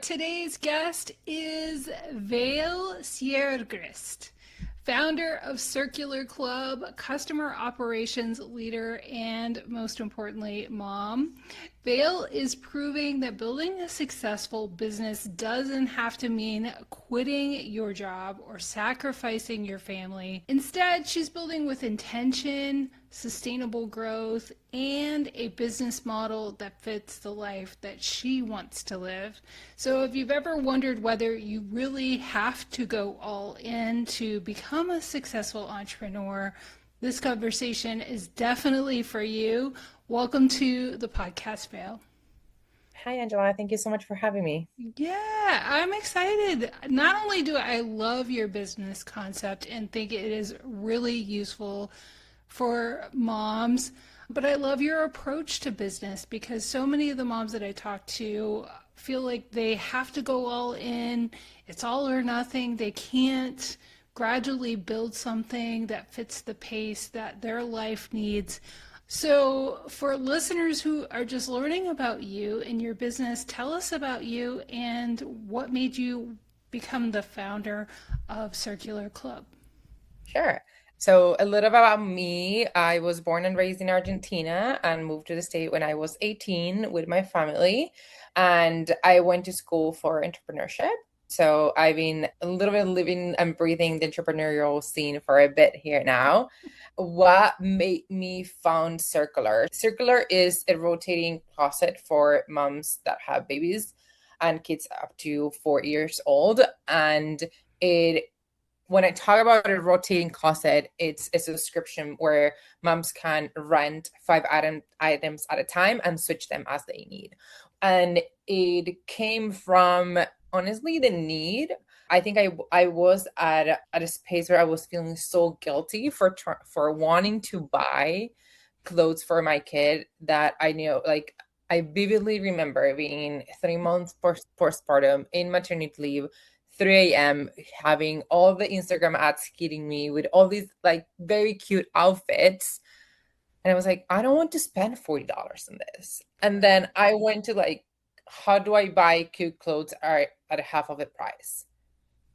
Today's guest is Vale Siegrist, founder of Circular Club, customer operations leader, and most importantly, mom. Vale is proving that building a successful business doesn't have to mean quitting your job or sacrificing your family. Instead, she's building with intention, sustainable growth, and a business model that fits the life that she wants to live. So if you've ever wondered whether you really have to go all in to become a successful entrepreneur, this conversation is definitely for you. Welcome to the podcast, Vale. Hi, Angela. Thank you so much for having me. Yeah, I'm excited. Not only do I love your business concept and think it is really useful for moms, but I love your approach to business because so many of the moms that I talk to feel like they have to go all in. It's all or nothing. They can't gradually build something that fits the pace that their life needs. So, for listeners who are just learning about you and your business, tell us about you and what made you become the founder of Circular Club. Sure. So a little about me. I was born and raised in Argentina and moved to the state when I was 18 with my family. And I went to school for entrepreneurship. So I've been a little bit living and breathing the entrepreneurial scene for a bit here now. What made me found Circular? Circular is a rotating closet for moms that have babies and kids up to 4 years old. And it when I talk about a rotating closet, it's a subscription where moms can rent items at a time and switch them as they need. And it came from, honestly, the need. I think I was at a space where I was feeling so guilty for wanting to buy clothes for my kid that I knew, like, I vividly remember being 3 months postpartum in maternity leave, 3 a.m., having all the Instagram ads hitting me with all these like very cute outfits. And I was like, I don't want to spend $40 on this. And then I went to like, how do I buy cute clothes at half of the price?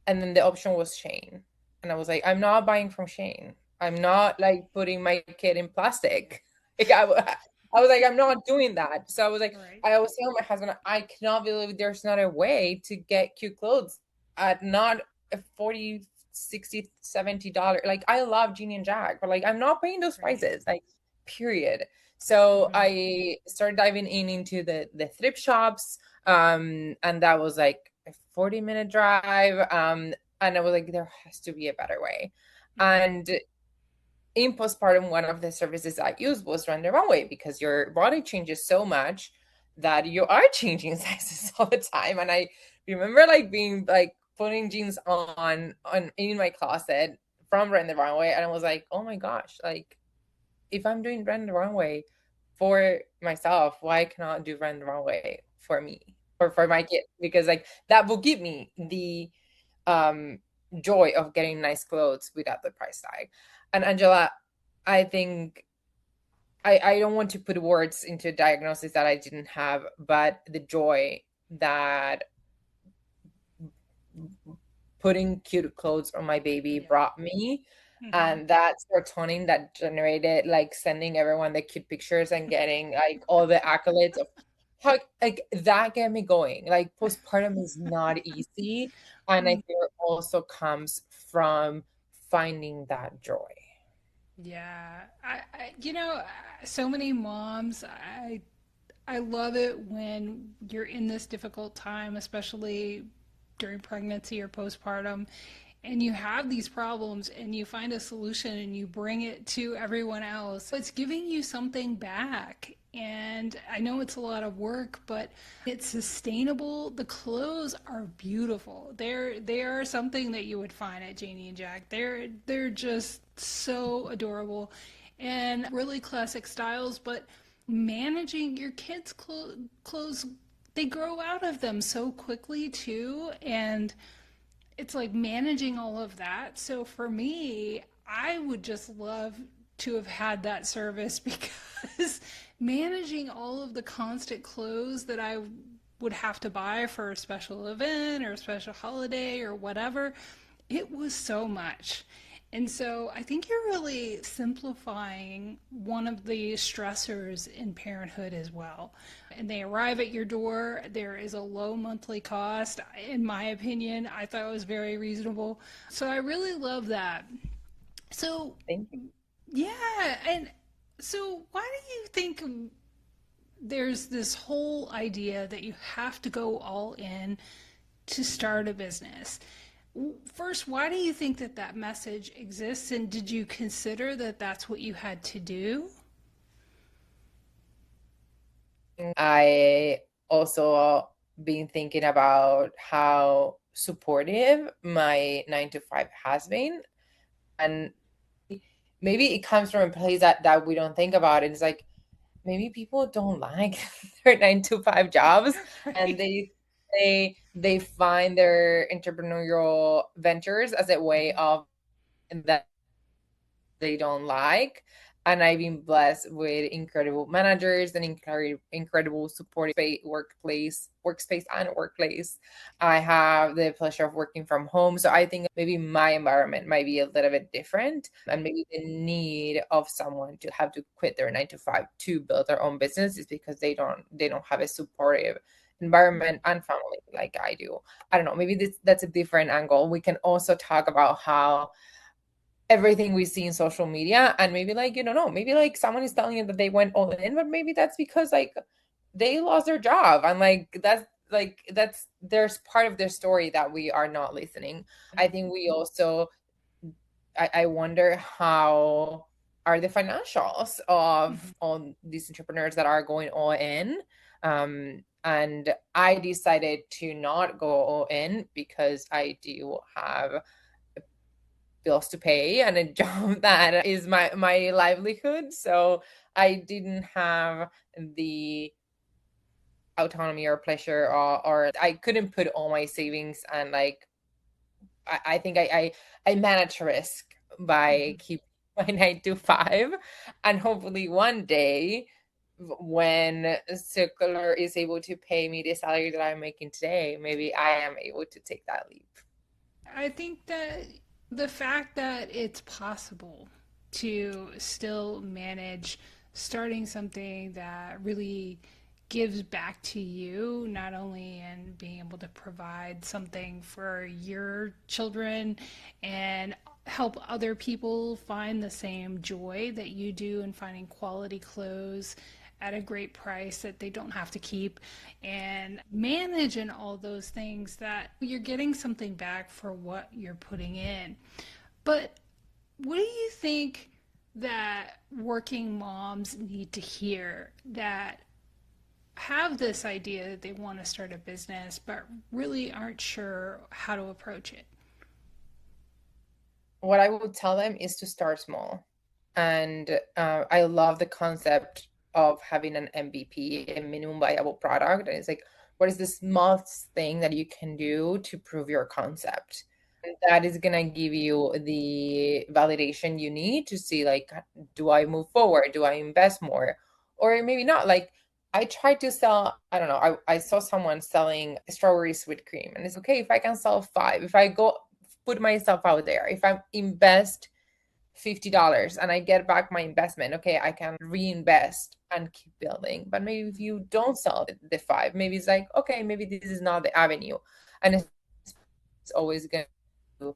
And then the option was Shane. And I was like, I'm not buying from Shane. I'm not like putting my kid in plastic. Like, I was like, I'm not doing that. So I was like, Right. I was telling my husband, I cannot believe there's not a way to get cute clothes at not a 40, 60, $70. Like, I love Jeannie and Jack, but like, I'm not paying those Right. prices, like, period. So Mhm. I started diving into the thrift shops. And that was like a 40-minute drive. And I was like, there has to be a better way. Mhm. And in postpartum, one of the services I used was Run the Runway, because your body changes so much that you are changing sizes all the time. And I remember like being like putting jeans on in my closet from Run the Runway, and I was like, oh my gosh, like, if I'm doing Run the Runway for myself, why cannot do Run the Runway for me or for my kid? Because like that will give me the um joy of getting nice clothes without the price tag. And Angela, I think I don't want to put words into a diagnosis that I didn't have, but the joy that putting cute clothes on my baby Yeah. brought me, Mhm. and that serotonin that generated, like sending everyone the cute pictures and getting like all the accolades of how, like, that get me going. Like, postpartum is not easy, and I think it also comes from finding that joy. Yeah. So many moms, I love it when you're in this difficult time, especially during pregnancy or postpartum, and you have these problems and you find a solution and you bring it to everyone else. It's giving you something back. And I know it's a lot of work, but it's sustainable. The clothes are beautiful. They are something that you would find at Janie and Jack. They're just so adorable and really classic styles, but managing your kids' clothes, they grow out of them so quickly too, and it's like managing all of that. So for me, I would just love to have had that service because managing all of the constant clothes that I would have to buy for a special event or a special holiday or whatever. It was so much. And so I think you're really simplifying one of the stressors in parenthood as well. And they arrive at your door. There is a low monthly cost. In my opinion, I thought it was very reasonable. So I really love that. So, Thank you. yeah. And so, why do you think there's this whole idea that you have to go all in to start a business? First, why do you think that that message exists? And did you consider that that's what you had to do? I also been thinking about how supportive my 9 to 5 has been. And maybe it comes from a place that we don't think about. It's like maybe people don't like their 9 to 5 jobs, and Right. they find their entrepreneurial ventures as a way of that they don't like. And I've been blessed with incredible managers and incredible supportive workspace and workplace. I have the pleasure of working from home. So I think maybe my environment might be a little bit different, and maybe the need of someone to have to quit their 9 to 5 to build their own business is because they don't have a supportive environment and family like I do. I don't know, maybe that's a different angle. We can also talk about how everything we see in social media, and maybe like, you don't know, maybe like someone is telling you that they went all in, but maybe that's because like they lost their job, and that's there's part of their story that we are not listening. I think we also, I wonder how are the financials of Mhm. all these entrepreneurs that are going all in. And I decided to not go all in because I do have bills to pay and a job that is my livelihood. So I didn't have the autonomy or pleasure, or I couldn't put all my savings, and like I think I manage risk by Mhm. keeping my 9 to 5, and hopefully one day when Circular is able to pay me the salary that I'm making today, maybe I am able to take that leap. I think that the fact that it's possible to still manage starting something that really gives back to you, not only in being able to provide something for your children and help other people find the same joy that you do in finding quality clothes at a great price that they don't have to keep and manage and all those things, that you're getting something back for what you're putting in. But what do you think that working moms need to hear that have this idea that they want to start a business but really aren't sure how to approach it? What I would tell them is to start small. And I love the concept of having an MVP, a minimum viable product. And it's like, what is the smallest thing that you can do to prove your concept? And that is going to give you the validation you need to see, like, do I move forward? Do I invest more? Or maybe not. Like, I tried to sell, I don't know, I saw someone selling strawberry sweet cream. And it's okay if I can sell five, if I go put myself out there, if I invest $50 and I get back my investment, okay, I can reinvest and keep building. But maybe if you don't sell the five, maybe it's like, okay, maybe this is not the avenue. And it's always going to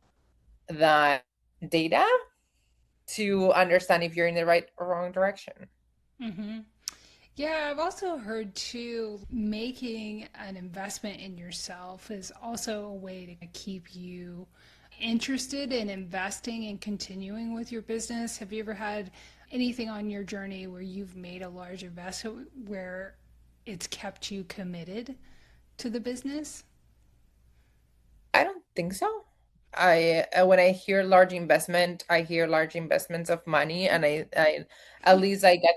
that data to understand if you're in the right or wrong direction. Mm-hmm. Yeah, I've also heard too, making an investment in yourself is also a way to keep you interested in investing and continuing with your business. Have you ever had anything on your journey where you've made a large investment where it's kept you committed to the business? I don't think so. I when I hear large investment, I hear large investments of money, and I at least I get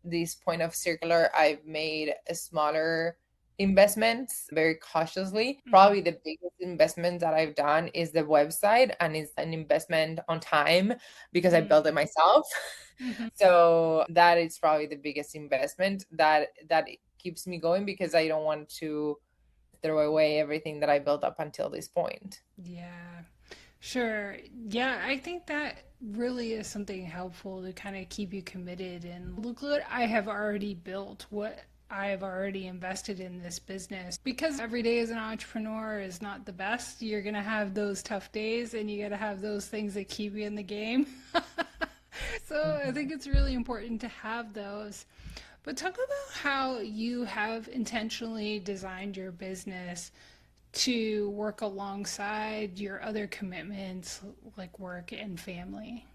this point of Circular. I've made a smaller investments very cautiously. Mm-hmm. Probably the biggest investment that I've done is the website, and it's an investment on time because I built it myself. Mm-hmm. So that is probably the biggest investment that keeps me going, because I don't want to throw away everything that I built up until this point. Yeah, sure. Yeah, I think that really is something helpful to kind of keep you committed and look what I have already built, what I have already invested in this business. Because every day as an entrepreneur is not the best. You're going to have those tough days and you got to have those things that keep you in the game. So I think it's really important to have those. But talk about how you have intentionally designed your business to work alongside your other commitments like work and family.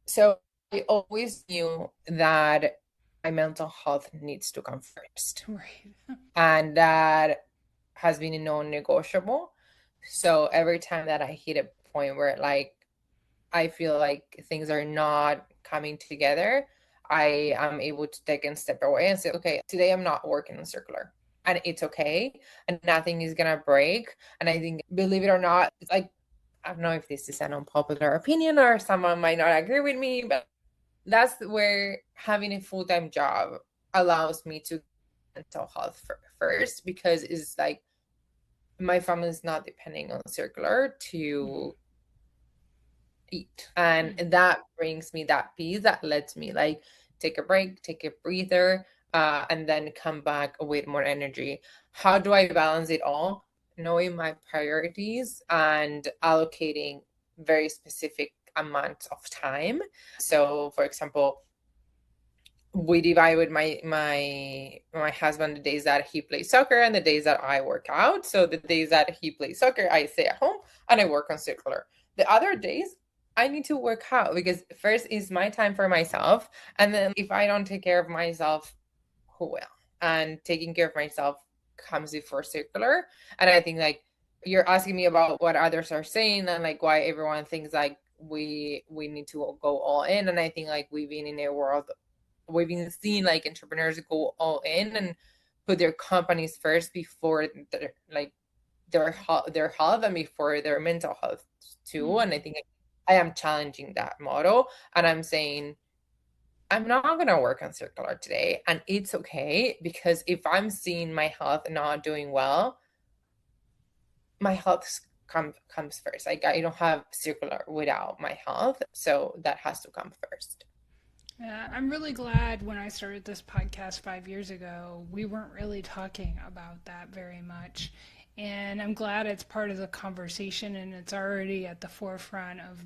So I always knew that my mental health needs to come first. Right. And that has been a non-negotiable. So every time that I hit a point where like I feel like things are not coming together, I am able to take a step away and say, okay, today I'm not working on circular. And it's okay. And nothing is gonna break. And I think, believe it or not, it's like, I don't know if this is an unpopular opinion or someone might not agree with me, but that's where having a full-time job allows me to mental health first, because it's like my family is not depending on circular to eat, and that brings me that peace that lets me like take a break, take a breather, and then come back with more energy. How do I balance it all? Knowing my priorities and allocating very specific amounts of time. So for example, we divide with my husband the days that he plays soccer and the days that I work out. So the days that he plays soccer, I stay at home and I work on circular. The other days, I need to work out, because first is my time for myself, and then if I don't take care of myself, who will? And taking care of myself comes before circular. And I think like you're asking me about what others are saying and like why everyone thinks like we need to go all in. And I think like we've been in a world, we've been seeing like entrepreneurs go all in and put their companies first before their health and before their mental health too. And I think I am challenging that model, and I'm saying I'm not going to work on circular today, and it's okay, because if I'm seeing my health not doing well, my health comes first. Like I don't have circular without my health, so that has to come first. Yeah, I'm really glad when I started this podcast 5 years ago, we weren't really talking about that very much. And I'm glad it's part of the conversation and it's already at the forefront of,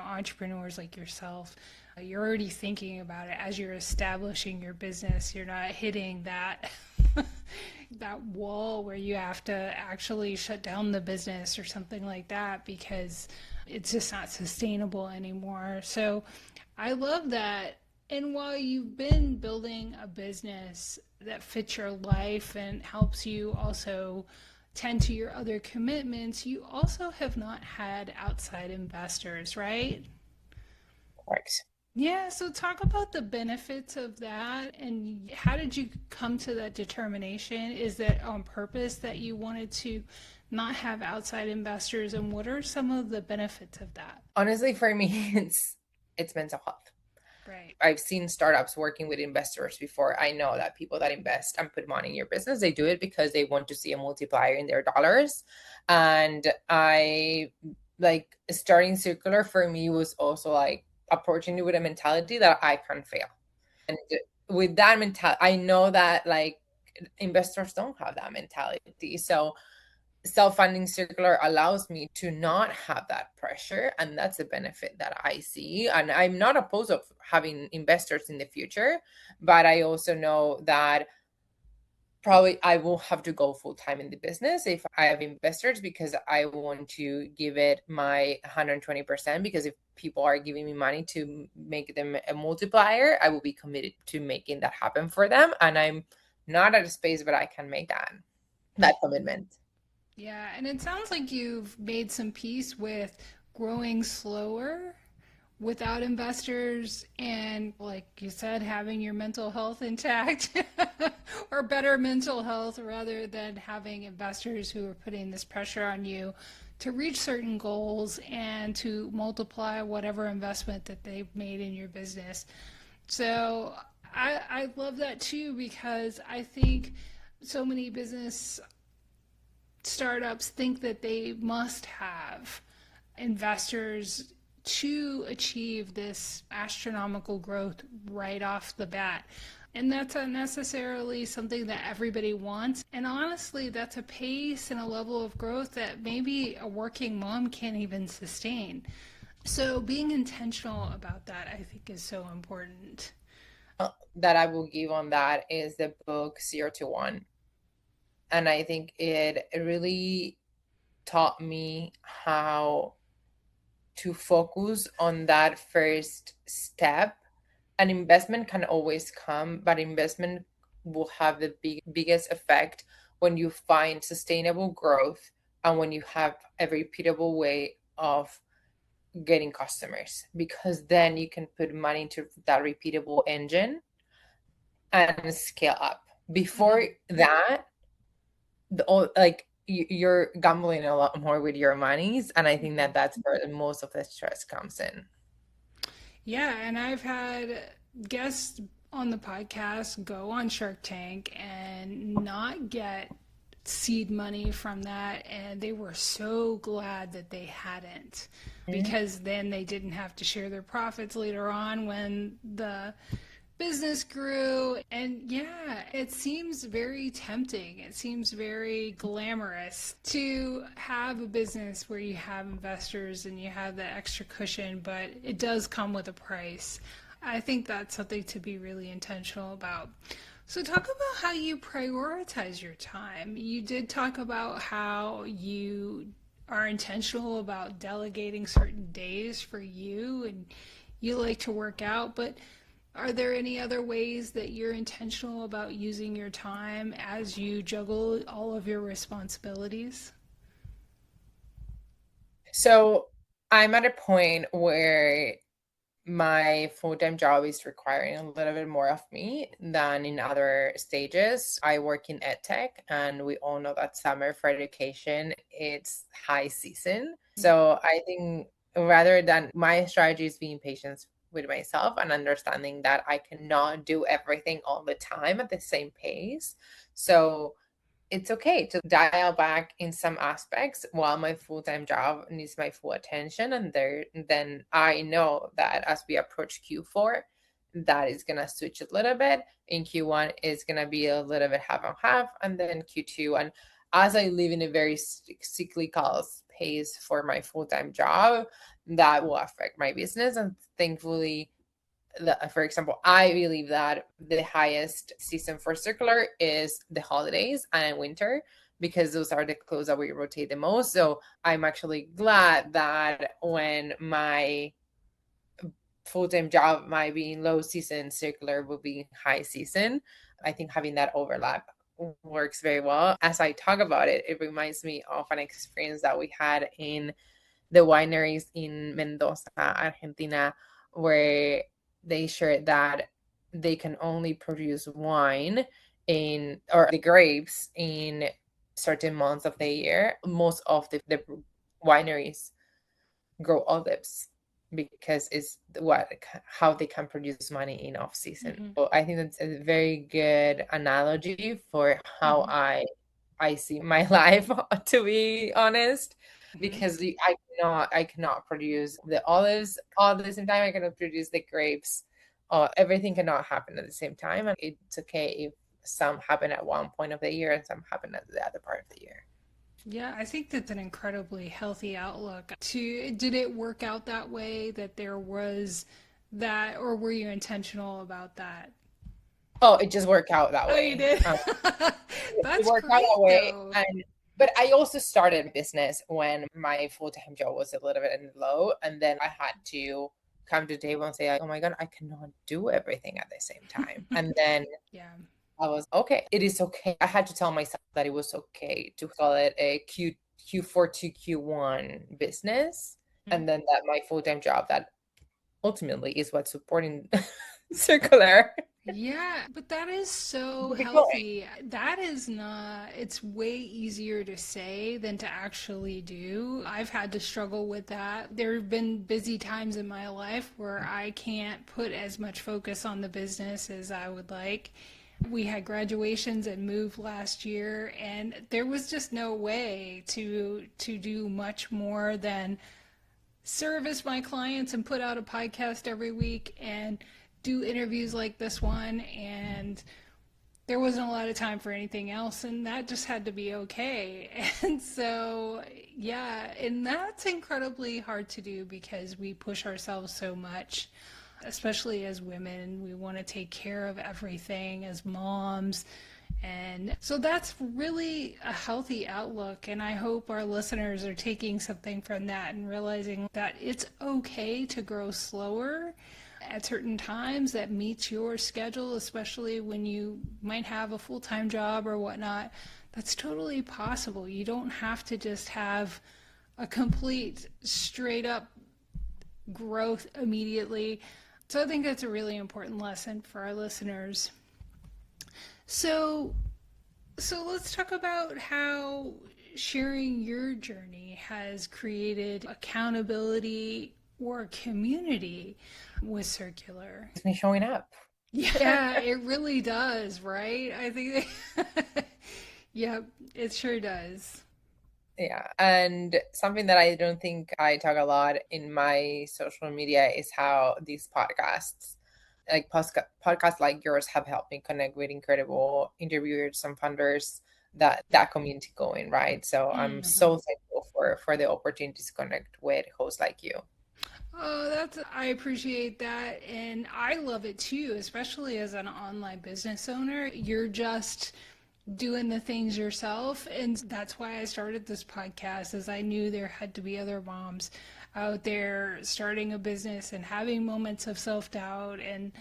entrepreneurs like yourself. You're already thinking about it as you're establishing your business. You're not hitting that that wall where you have to actually shut down the business or something like that because it's just not sustainable anymore. So I love that. And while you've been building a business that fits your life and helps you also tend to your other commitments, you also have not had outside investors, right? Works. Yeah, so talk about the benefits of that and how did you come to that determination? Is that on purpose that you wanted to not have outside investors, and what are some of the benefits of that? Honestly, for me, it's mental health. Right. I've seen startups working with investors before. I know that people that invest and put money in your business, they do it because they want to see a multiplier in their dollars. And I like starting circular for me was also like approaching it with a mentality that I can't fail. And with that mentality, I know that like investors don't have that mentality. So self-funding circular allows me to not have that pressure, and that's a benefit that I see. And I'm not opposed of having investors in the future, but I also know that probably I will have to go full-time in the business if I have investors, because I want to give it my 120%, because if people are giving me money to make them a multiplier, I will be committed to making that happen for them. And I'm not at a space but I can make that commitment. Yeah, and it sounds like you've made some peace with growing slower without investors and, like you said, having your mental health intact or better mental health rather than having investors who are putting this pressure on you to reach certain goals and to multiply whatever investment that they've made in your business. So I love that too because I think so many business startups think that they must have investors to achieve this astronomical growth right off the bat. And that's not necessarily something that everybody wants. And honestly, that's a pace and a level of growth that maybe a working mom can't even sustain. So being intentional about that, I think, is so important. That I will give on that is the book 0 to 1. And I think it really taught me how to focus on that first step. An investment can always come, but investment will have the biggest effect when you find sustainable growth and when you have a repeatable way of getting customers, because then you can put money into that repeatable engine and scale up. Before that, you're gambling a lot more with your monies, and I think that that's where most of the stress comes in. Yeah, and I've had guests on the podcast go on Shark Tank and not get seed money from that, and they were so glad that they hadn't, because then they didn't have to share their profits later on when the business grew. And yeah, it seems very tempting. It seems very glamorous to have a business where you have investors and you have that extra cushion, but it does come with a price. I think that's something to be really intentional about. So talk about how you prioritize your time. You did talk about how you are intentional about delegating certain days for you, and you like to work out, but are there any other ways that you're intentional about using your time as you juggle all of your responsibilities? So I'm at a point where my full-time job is requiring a little bit more of me than in other stages. I work in edtech, and we all know that summer for education, it's high season. So I think rather than my strategy is being patient with myself and understanding that I cannot do everything all the time at the same pace. So it's okay to dial back in some aspects while my full-time job needs my full attention. And then I know that as we approach Q4, that is going to switch a little bit. In Q1 is going to be a little bit half and half, and then Q2. And as I live in a very cyclical pace for my full-time job, that will affect my business. And thankfully, for example, I believe that the highest season for circular is the holidays and winter, because those are the clothes that we rotate the most. So I'm actually glad that when my full-time job might be in low season, circular will be in high season. I think having that overlap works very well. As I talk about it, it reminds me of an experience that we had in the wineries in Mendoza, Argentina, where they shared that they can only produce wine or the grapes in certain months of the year. Most of the wineries grow olives because it's how they can produce money in off season. So I think that's a very good analogy for how I see my life, to be honest, because I cannot produce the olives all at the same time. I cannot produce the grapes. Everything cannot happen at the same time, and it's okay if some happen at one point of the year and some happen at the other part of the year. Yeah, I think that's an incredibly healthy outlook. Did it work out that way, that there was that, or were you intentional about that? Oh, it just worked out that Oh, way. you did? It That's worked out great that way. though. But I also started a business when my full-time job was a little bit low, and then I had to come to the table and say, like, oh my God, I cannot do everything at the same time. And then Yeah. I was okay. It is okay. I had to tell myself that it was okay to call it a Q4 to Q1 business, and then that my full-time job that ultimately is what's supporting circular. Yeah, but that is so Keep going. healthy. That is not, it's way easier to say than to actually do. I've had to struggle with that. There have been busy times in my life where I can't put as much focus on the business as I would like. We had graduations and moved last year, and there was just no way to do much more than service my clients and put out a podcast every week and do interviews like this one. And there wasn't a lot of time for anything else, and that just had to be okay. And so, yeah, and that's incredibly hard to do because we push ourselves so much, especially as women. We want to take care of everything as moms. And so that's really a healthy outlook. And I hope our listeners are taking something from that and realizing that it's okay to grow slower at certain times that meets your schedule, especially when you might have a full-time job or whatnot. That's totally possible. You don't have to just have a complete straight up growth immediately. So I think that's a really important lesson for our listeners. So let's talk about how sharing your journey has created accountability or community with Circular. It's me showing up. Yeah, it really does, right? I think, yep, it sure does. Yeah. And something that I don't think I talk a lot in my social media is how these podcasts, like podcasts like yours, have helped me connect with incredible interviewers and funders, that community going, right? So I'm so thankful for the opportunity to connect with hosts like you. Oh, I appreciate that. And I love it too, especially as an online business owner. You're just doing the things yourself. And that's why I started this podcast, as I knew there had to be other moms out there starting a business and having moments of self-doubt and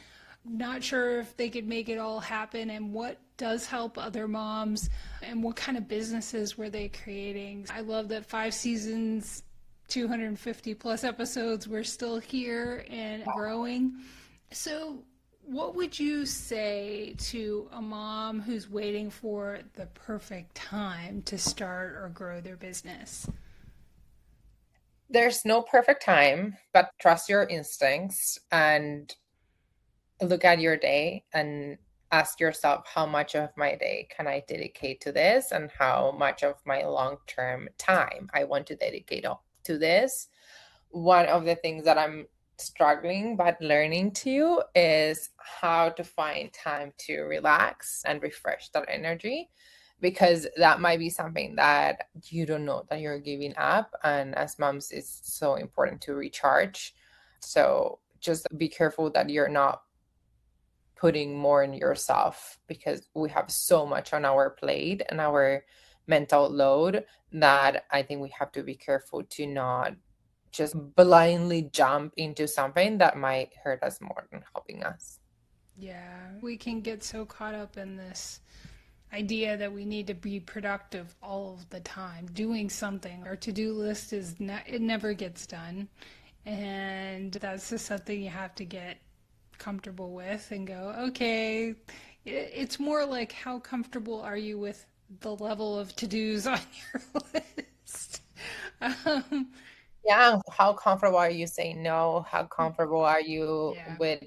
not sure if they could make it all happen, and what does help other moms and what kind of businesses were they creating. I love that 5 seasons, 250 plus episodes, we're still here and growing. So what would you say to a mom who's waiting for the perfect time to start or grow their business? There's no perfect time, but trust your instincts and look at your day and ask yourself, how much of my day can I dedicate to this, and how much of my long-term time I want to dedicate to this. One of the things that I'm struggling but learning to is how to find time to relax and refresh that energy, because that might be something that you don't know that you're giving up. And as moms, it's so important to recharge. So just be careful that you're not putting more in yourself, because we have so much on our plate and our mental load that I think we have to be careful to not just blindly jump into something that might hurt us more than helping us. Yeah, we can get so caught up in this idea that we need to be productive all of the time, doing something. Our to-do list it never gets done. And that's just something you have to get comfortable with and go, okay. It's more like, how comfortable are you with the level of to-dos on your list? Yeah, how comfortable are you saying no? How comfortable are you Yeah. with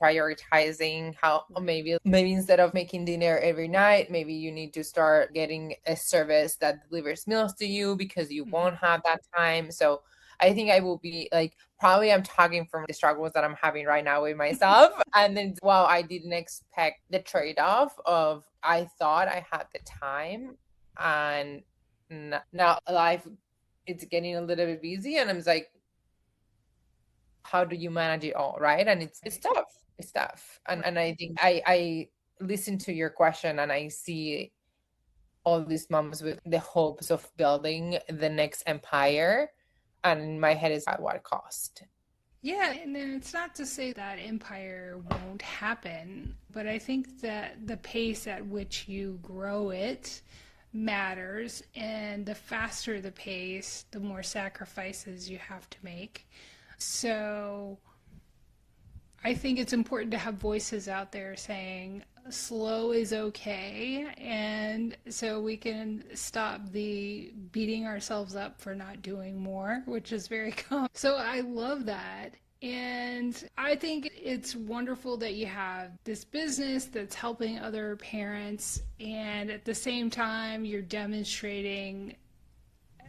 prioritizing? How maybe instead of making dinner every night, maybe you need to start getting a service that delivers meals to you because you won't have that time. So I think I will be like, probably I'm talking from the struggles that I'm having right now with myself. And then, wow, I didn't expect the trade-off of, I thought I had the time, and now life, it's getting a little bit busy, and I'm like, how do you manage it all, right? And it's tough. It's tough. And I think I listen to your question, and I see all these moms with the hopes of building the next empire, and my head is, at what cost? Yeah, and then it's not to say that empire won't happen, but I think that the pace at which you grow it matters, and the faster the pace, the more sacrifices you have to make. So I think it's important to have voices out there saying slow is okay, and so we can stop the beating ourselves up for not doing more, which is very common. So I love that. And I think it's wonderful that you have this business that's helping other parents, and at the same time, you're demonstrating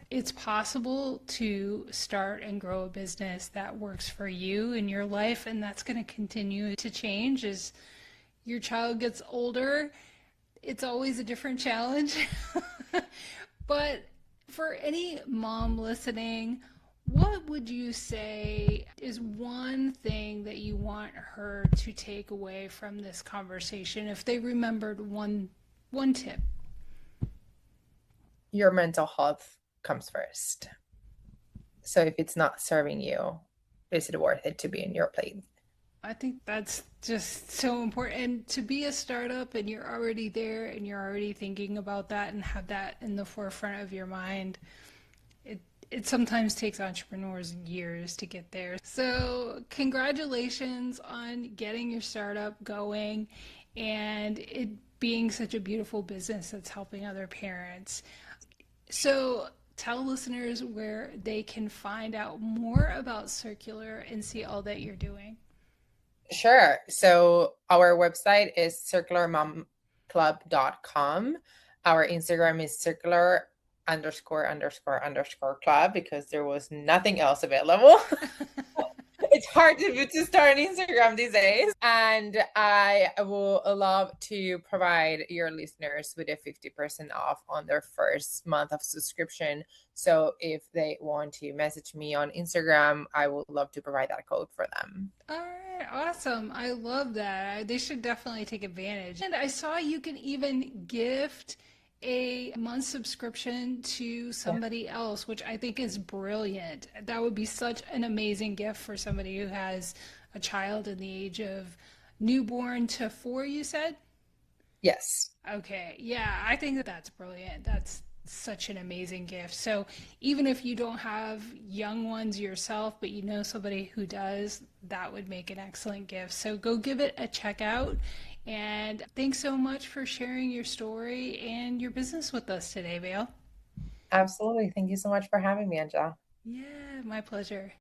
it's possible to start and grow a business that works for you in your life, and that's going to continue to change as your child gets older. It's always a different challenge. But for any mom listening, what would you say is one thing that you want her to take away from this conversation if they remembered one tip? Your mental health comes first. So if it's not serving you, is it worth it to be in your plate? I think that's just so important. And to be a startup and you're already there and you're already thinking about that and have that in the forefront of your mind, it sometimes takes entrepreneurs years to get there. So, congratulations on getting your startup going and it being such a beautiful business that's helping other parents. So, tell listeners where they can find out more about Circular and see all that you're doing. Sure. So our website is circularmomclub.com. Our Instagram is circular___club because there was nothing else available. It's hard to start an Instagram these days. And I will love to provide your listeners with a 50% off on their first month of subscription. So if they want to message me on Instagram, I would love to provide that code for them. All right, awesome. I love that. They should definitely take advantage. And I saw you can even gift a month subscription to somebody else, which I think is brilliant. That would be such an amazing gift for somebody who has a child in the age of newborn to 4, you said? Yes. Okay, yeah, I think that that's brilliant. That's such an amazing gift. So even if you don't have young ones yourself, but you know somebody who does, that would make an excellent gift. So go give it a check out. And thanks so much for sharing your story and your business with us today, Vale. Absolutely. Thank you so much for having me, Angela. Yeah, my pleasure.